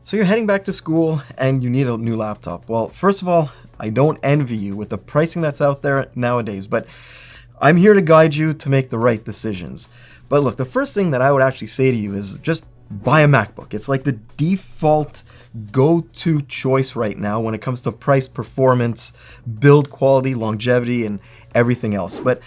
So you're heading back to school and you need a new laptop. Well, first of all, I don't envy you with the pricing that's out there nowadays, but I'm here to guide you to make the right decisions. But look, the first thing that I would actually say to you is just buy a MacBook. It's like the default go-to choice right now when it comes to price, performance, build quality, longevity, and everything else. But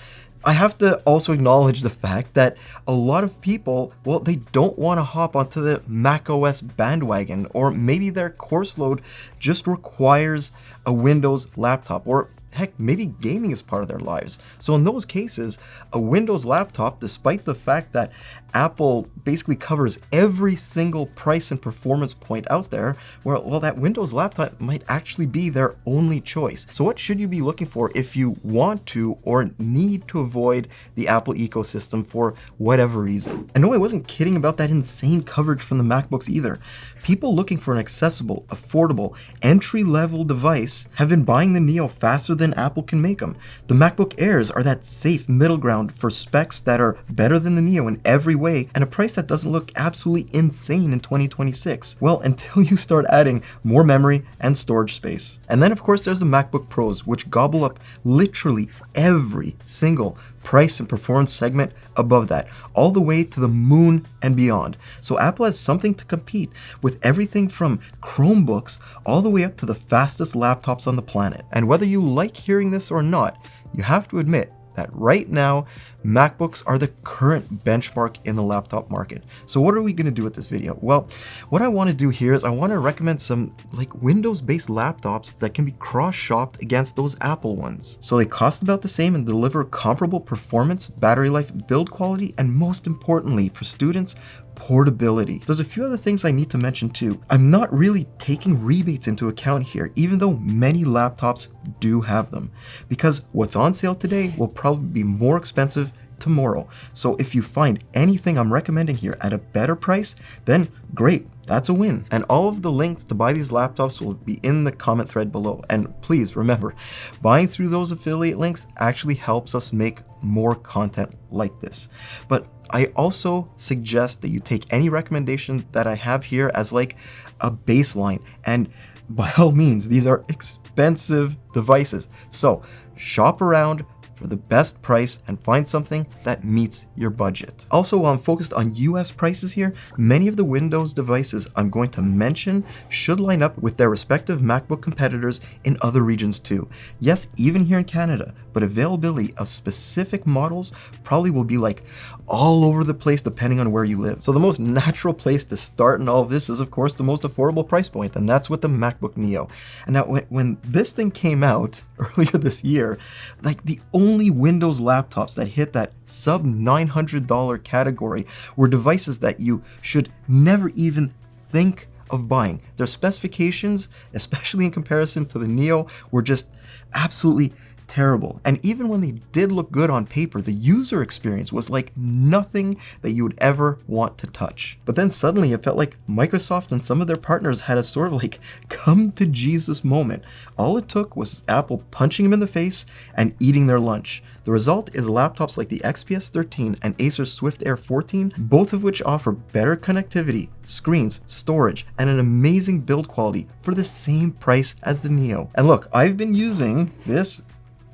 I have to also acknowledge the fact that a lot of people, well, they don't want to hop onto the macOS bandwagon, or maybe their course load just requires a Windows laptop, or heck, maybe gaming is part of their lives. So in those cases, a Windows laptop, despite the fact that Apple basically covers every single price and performance point out there, well, that Windows laptop might actually be their only choice. So what should you be looking for if you want to or need to avoid the Apple ecosystem for whatever reason? And no, I wasn't kidding about that insane coverage from the MacBooks either. People looking for an accessible, affordable, entry-level device have been buying the Neo faster than Apple can make them. The MacBook Airs are that safe middle ground for specs that are better than the Neo in every way, and a price that doesn't look absolutely insane in 2026. Well, until you start adding more memory and storage space. And then of course there's the MacBook Pros, which gobble up literally every single price and performance segment above that, all the way to the moon and beyond. So Apple has something to compete with everything from Chromebooks all the way up to the fastest laptops on the planet. And whether you like hearing this or not, you have to admit that right now, MacBooks are the current benchmark in the laptop market. So what are we going to do with this video? Well, what I want to do here is I want to recommend some Windows-based laptops that can be cross-shopped against those Apple ones. So they cost about the same and deliver comparable performance, battery life, build quality, and most importantly for students, portability. There's a few other things I need to mention too. I'm not really taking rebates into account here, even though many laptops do have them, because what's on sale today will probably be more expensive tomorrow. So if you find anything I'm recommending here at a better price, then great, that's a win. And all of the links to buy these laptops will be in the comment thread below. And please remember, buying through those affiliate links actually helps us make more content like this. But I also suggest that you take any recommendation that I have here as like a baseline. And by all means, these are expensive devices. So shop around for the best price and find something that meets your budget. Also, while I'm focused on US prices here, many of the Windows devices I'm going to mention should line up with their respective MacBook competitors in other regions too. Yes, even here in Canada, but availability of specific models probably will be like all over the place depending on where you live. So the most natural place to start in all of this is of course the most affordable price point, and that's with the MacBook Neo. And now when this thing came out earlier this year, like the only Windows laptops that hit that sub $900 category were devices that you should never even think of buying. Their specifications, especially in comparison to the Neo, were just absolutely terrible. And even when they did look good on paper, the user experience was like nothing that you would ever want to touch. But then suddenly it felt like Microsoft and some of their partners had a sort of like come to Jesus moment. All it took was Apple punching them in the face and eating their lunch. The result is laptops like the XPS 13 and Acer Swift Air 14, both of which offer better connectivity, screens, storage, and an amazing build quality for the same price as the Neo. And look, I've been using this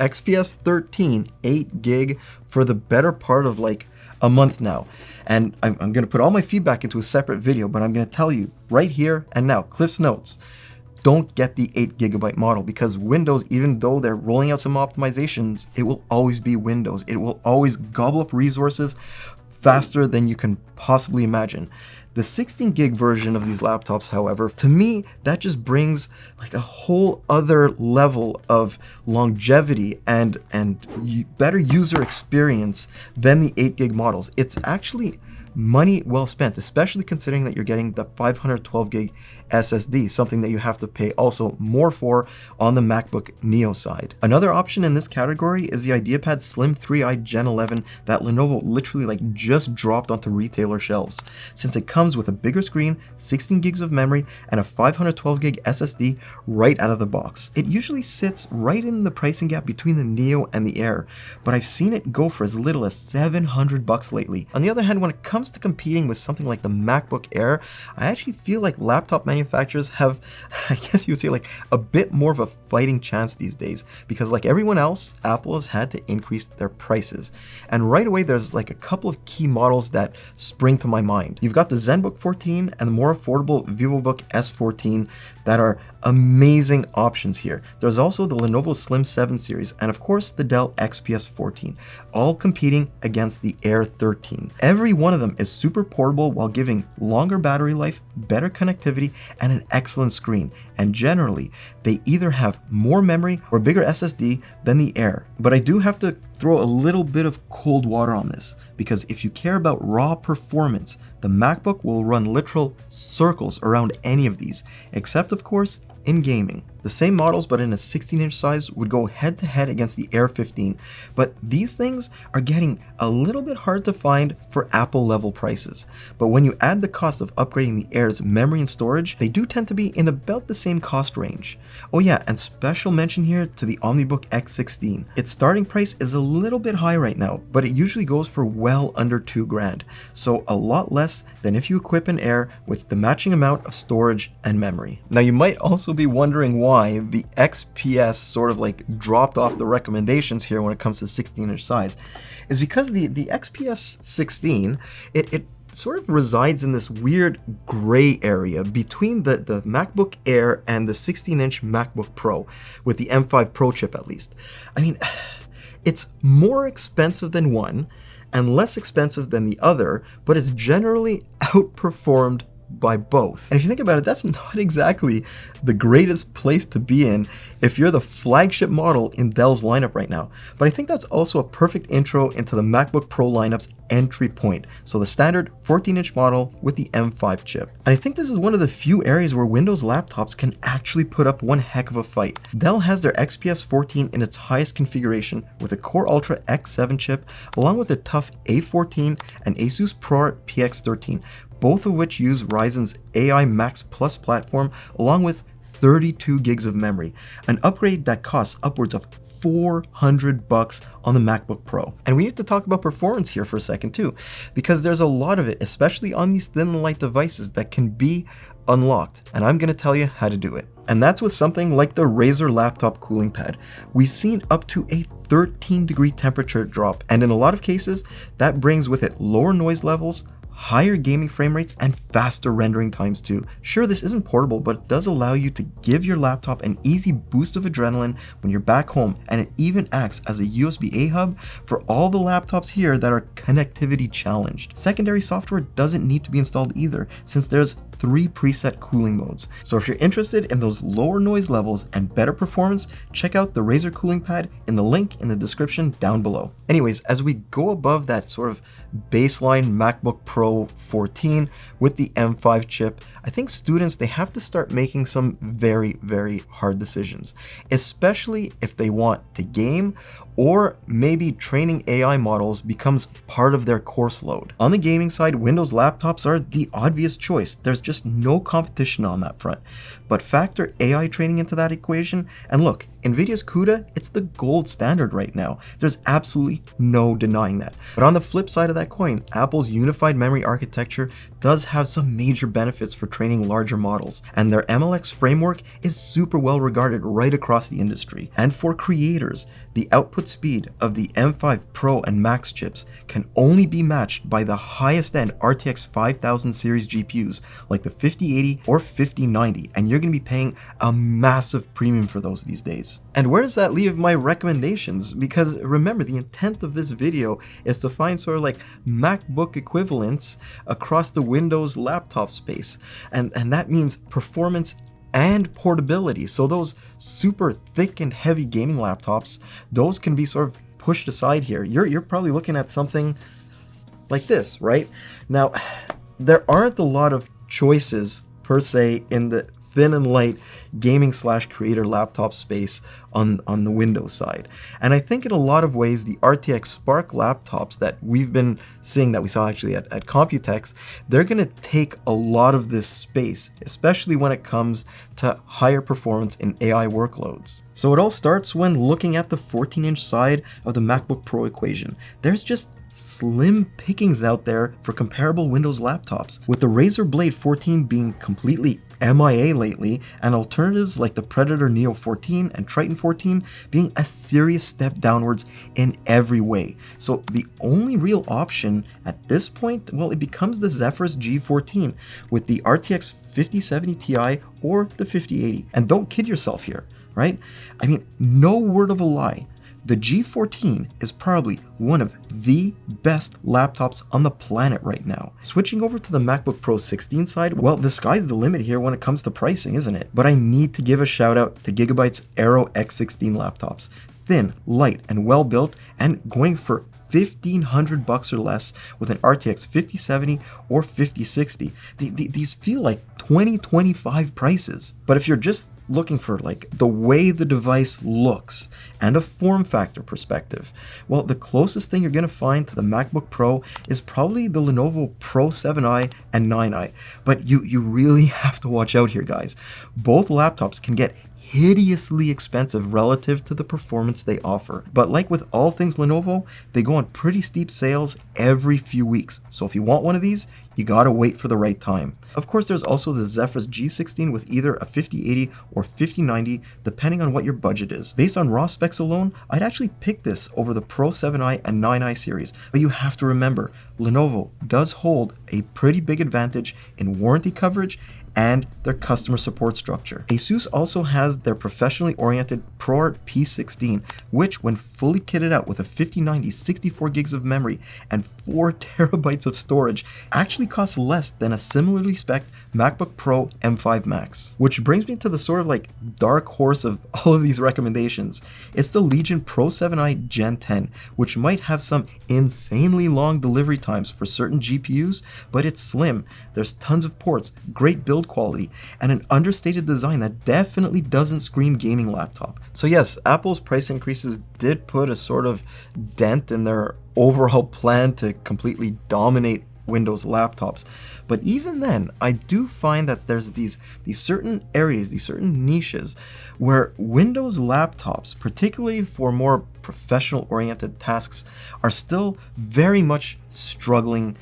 XPS 13 8 gig for the better part of like a month now. And I'm going to put all my feedback into a separate video, but I'm going to tell you right here and now, Cliff's Notes, don't get the 8GB model, because Windows, even though they're rolling out some optimizations, it will always be Windows. It will always gobble up resources faster than you can possibly imagine. The 16 gig version of these laptops, however, to me, that just brings like a whole other level of longevity and better user experience than the 8 gig models. It's actually money well spent, especially considering that you're getting the 512 gig SSD, something that you have to pay also more for on the MacBook Neo side. Another option in this category is the IdeaPad Slim 3i Gen 11 that Lenovo literally like just dropped onto retailer shelves, since it comes with a bigger screen, 16 gigs of memory, and a 512 gig SSD right out of the box. It usually sits right in the pricing gap between the Neo and the Air, but I've seen it go for as little as $700 lately. On the other hand, when it comes comes to competing with something like the MacBook Air, I actually feel like laptop manufacturers have, I guess you would say, like a bit more of a fighting chance these days, because like everyone else, Apple has had to increase their prices. And right away, there's like a couple of key models that spring to my mind. You've got the ZenBook 14 and the more affordable VivoBook S14 that are amazing options here. There's also the Lenovo Slim 7 series, and of course the Dell XPS 14, all competing against the Air 13. Every one of them is super portable while giving longer battery life, better connectivity, and an excellent screen. And generally, they either have more memory or bigger SSD than the Air. But I do have to throw a little bit of cold water on this, because if you care about raw performance, the MacBook will run literal circles around any of these, except of course in gaming. The same models but in a 16-inch size would go head to head against the Air 15, but these things are getting a little bit hard to find for Apple level prices. But when you add the cost of upgrading the Air's memory and storage, they do tend to be in about the same cost range. Oh yeah, and special mention here to the OmniBook X16. Its starting price is a little bit high right now, but it usually goes for well under $2,000, so a lot less than if you equip an Air with the matching amount of storage and memory. Now you might also be wondering why the XPS sort of like dropped off the recommendations here when it comes to 16-inch size, is because the XPS 16, it sort of resides in this weird gray area between the MacBook Air and the 16-inch MacBook Pro, with the M5 Pro chip at least. I mean, it's more expensive than one and less expensive than the other, but it's generally outperformed by both. And if you think about it, that's not exactly the greatest place to be in if you're the flagship model in Dell's lineup right now. But I think that's also a perfect intro into the MacBook Pro lineup's entry point. So the standard 14-inch model with the M5 chip. And I think this is one of the few areas where Windows laptops can actually put up one heck of a fight. Dell has their XPS 14 in its highest configuration with a Core Ultra X7 chip, along with their tough A14 and Asus ProArt PX13, both of which use Ryzen's AI Max Plus platform, along with 32 gigs of memory, an upgrade that costs upwards of $400 on the MacBook Pro. And we need to talk about performance here for a second too, because there's a lot of it, especially on these thin and light devices, that can be unlocked, and I'm going to tell you how to do it. And that's with something like the Razer laptop cooling pad. We've seen up to a 13-degree temperature drop, and in a lot of cases, that brings with it lower noise levels, higher gaming frame rates, and faster rendering times too. Sure, this isn't portable, but it does allow you to give your laptop an easy boost of adrenaline when you're back home, and it even acts as a USB-A hub for all the laptops here that are connectivity challenged. Secondary software doesn't need to be installed either, since there's 3 preset cooling modes. So if you're interested in those lower noise levels and better performance, check out the Razer cooling pad in the link in the description down below. Anyways, as we go above that sort of baseline MacBook Pro 14 with the M5 chip, I think students, they have to start making some very, very hard decisions, especially if they want to game, or maybe training AI models becomes part of their course load. On the gaming side, Windows laptops are the obvious choice. There's just no competition on that front. But factor AI training into that equation, and look, NVIDIA's CUDA, it's the gold standard right now. There's absolutely no denying that. But on the flip side of that coin, Apple's unified memory architecture does have some major benefits for training larger models, and their MLX framework is super well regarded right across the industry. And for creators, the output speed of the M5 Pro and Max chips can only be matched by the highest end RTX 5000 series GPUs like the 5080 or 5090, and you're going to be paying a massive premium for those these days. And where does that leave my recommendations? Because remember, the intent of this video is to find sort of like MacBook equivalents across the Windows laptop space, and that means performance and portability. So those super thick and heavy gaming laptops, those can be sort of pushed aside here. You're probably looking at something like this, right? Now, there aren't a lot of choices per se in the thin and light gaming / creator laptop space on the Windows side. And I think in a lot of ways, the RTX Spark laptops that we've been seeing, that we saw actually at Computex, they're going to take a lot of this space, especially when it comes to higher performance in AI workloads. So it all starts when looking at the 14-inch side of the MacBook Pro equation. There's just slim pickings out there for comparable Windows laptops, with the Razer Blade 14 being completely MIA lately, and alternatives like the Predator Neo 14 and Triton 14 being a serious step downwards in every way. So the only real option at this point, well, it becomes the Zephyrus G14 with the RTX 5070 Ti or the 5080. And don't kid yourself here, right? I mean, no word of a lie. The G14 is probably one of the best laptops on the planet right now. Switching over to the MacBook Pro 16 side, well, the sky's the limit here when it comes to pricing, isn't it? But I need to give a shout out to Gigabyte's Aero X16 laptops. Thin, light, and well built, and going for $1,500 or less with an RTX 5070 or 5060. These feel like 2025 prices. But if you're just looking for like the way the device looks and a form factor perspective, well, the closest thing you're going to find to the MacBook Pro is probably the Lenovo Pro 7i and 9i. But you really have to watch out here, guys. Both laptops can get hideously expensive relative to the performance they offer. But like with all things Lenovo, they go on pretty steep sales every few weeks. So if you want one of these, you gotta wait for the right time. Of course, there's also the Zephyrus G16 with either a 5080 or 5090, depending on what your budget is. Based on raw specs alone, I'd actually pick this over the Pro 7i and 9i series. But you have to remember, Lenovo does hold a pretty big advantage in warranty coverage and their customer support structure. Asus also has their professionally oriented ProArt P16, which when fully kitted out with a 5090 64 gigs of memory and 4 terabytes of storage actually costs less than a similarly spec'd MacBook Pro M5 Max. Which brings me to the sort of like dark horse of all of these recommendations. It's the Legion Pro 7i Gen 10, which might have some insanely long delivery times for certain GPUs, but it's slim. There's tons of ports, great build quality, and an understated design that definitely doesn't scream gaming laptop. So yes, Apple's price increases did put a sort of dent in their overall plan to completely dominate Windows laptops. But even then, I do find that there's these certain areas, these certain niches where Windows laptops, particularly for more professional oriented tasks, are still very much struggling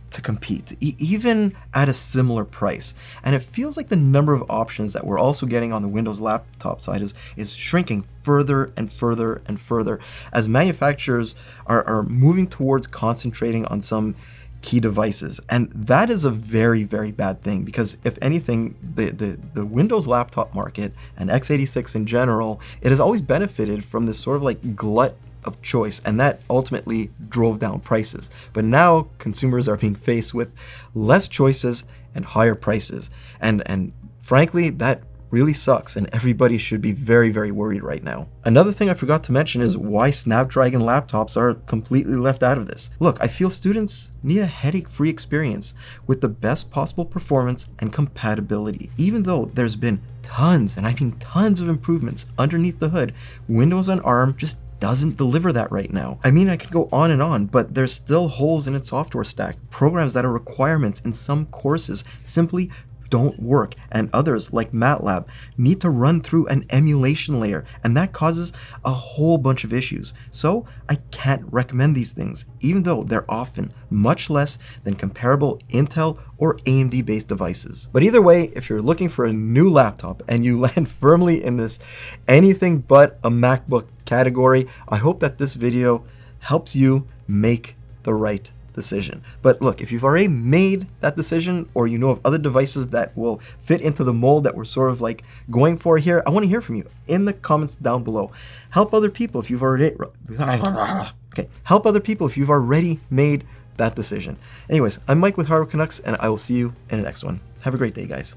to compete, even at a similar price. And it feels like the number of options that we're also getting on the Windows laptop side is shrinking further and further and further as manufacturers are moving towards concentrating on some key devices. And that is a very, very bad thing, because if anything, the Windows laptop market and x86 in general, it has always benefited from this sort of like glut of choice, and that ultimately drove down prices. But now consumers are being faced with less choices and higher prices, and frankly, that really sucks, and everybody should be very, very worried right now. Another thing I forgot to mention is why Snapdragon laptops are completely left out of this. Look, I feel students need a headache-free experience with the best possible performance and compatibility. Even though there's been tons, and I mean tons of improvements underneath the hood, Windows on ARM just doesn't deliver that right now. I mean, I could go on, but there's still holes in its software stack. Programs that are requirements in some courses simply don't work, and others like MATLAB need to run through an emulation layer, and that causes a whole bunch of issues. So I can't recommend these things, even though they're often much less than comparable Intel or AMD based devices. But either way, if you're looking for a new laptop and you land firmly in this anything but a MacBook category, I hope that this video helps you make the right decision. But look, if you've already made that decision, or you know of other devices that will fit into the mold that we're sort of like going for here, I want to hear from you in the comments down below. Help other people if you've already made that decision. Anyways, I'm Mike with Hardware Canucks, and I will see you in the next one. Have a great day, guys.